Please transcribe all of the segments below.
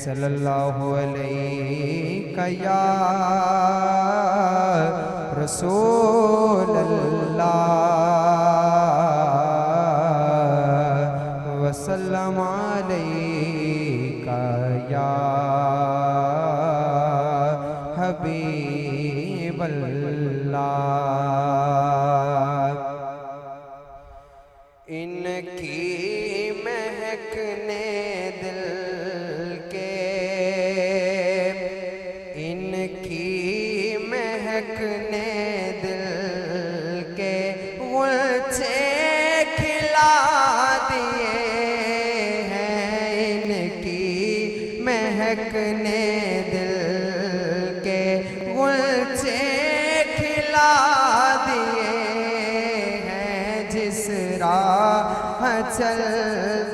सल्लल्लाहु अलैहि या रसूल अल्लाह वसल्लम अलैका या हबीब अल्लाह। इनकी महकने दिल के, इनकी महकने दिल के गुलछे खिला दिए हैं। इनकी महकने दिल के गुलछे खिला दिए हैं। जिस राह चल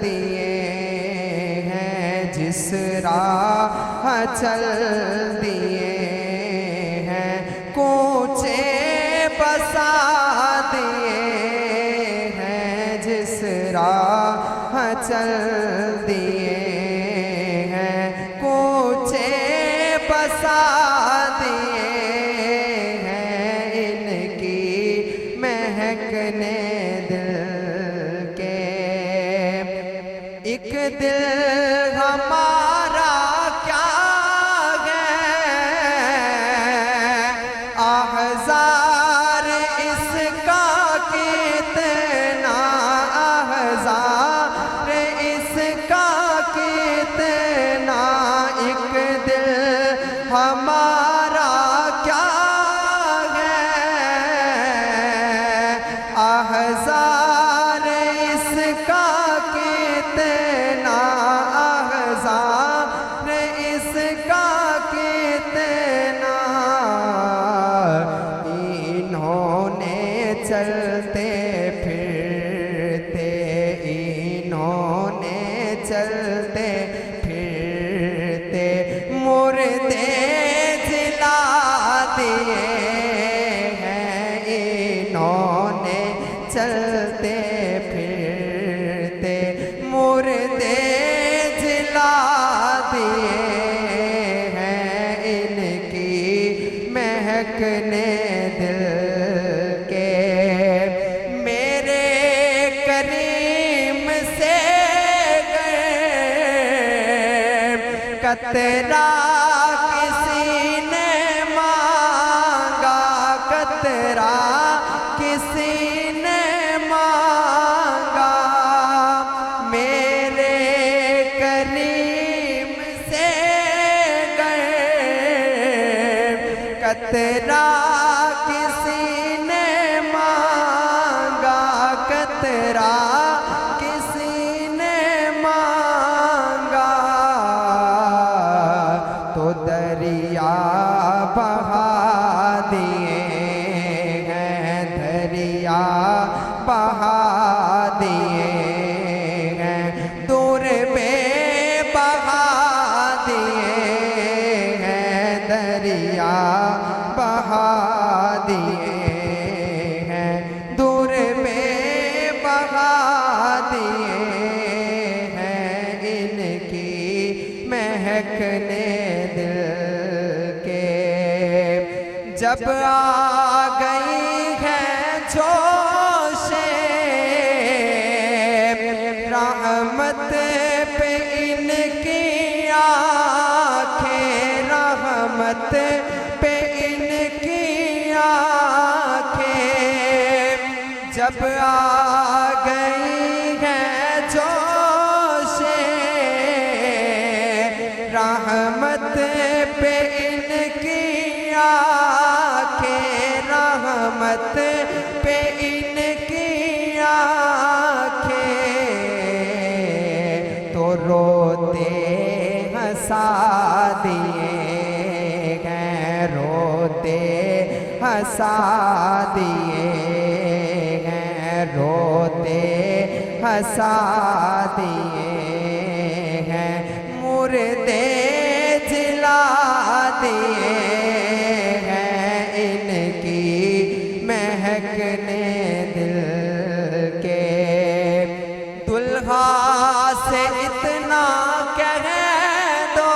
दिए हैं, जिस राह चल दिए हैं, कूचे बसा दिए हैं। जिस राह चल दिए हैं, कूचे बसा दिए हैं। इनकी महकने दिल के, एक दिल हमारा क्या है, आहज़ार इसका कितना, आहज़ार इसका कितना। एक दिल हमारा क्या है, आहज़ार इसका कितना, आहज़ार इसका कितना। इन्होंने चलते फिरते, इन्होंने चलते फिरते मुर्दे जिला दिए हैं। इन्होंने चलते फिरते मुर्दे जिला दिए हैं। इनकी महकने दिल के, मेरे करीम से कतरा किसी ने मांगा, कतरा किसी ने मांगा। मेरे करीम से कतरा किसी ने मांगा, कतरा किसी ने मांगा। तो दरिया बहा दिए हैं, दरिया बहा दिए हैं। दूर पे बहा दिए हैं, दरिया बहा दिए हैं। दूर पे बहा दिए हैं। इनकी महकने दिल के, जब आ गई है जोशे रहमत पे इनकी आँखें, रहमत पे इनकी आँखें। जब आ गई है जोशे रहमत पे इनकी आँखें, रहमत पे इनकी आँखें। तो रोते हंसा दिए हैं, रोते हंसा दिए हैं, रोते हंसा दिए हैं। मुर्दे जिला दिए हैं। इनकी महकने दिल के, दुल्हा से इतना कह दो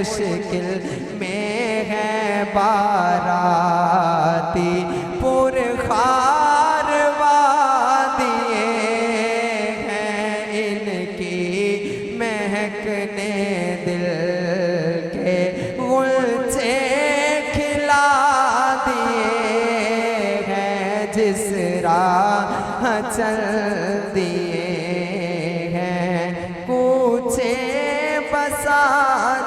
मुश्किल में है बाराती पुरखार वादिए हैं इनकी महकने दिल के गुलचे खिला दिए हैं जिस राह चल दिए हैं कूचे बसा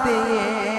दिए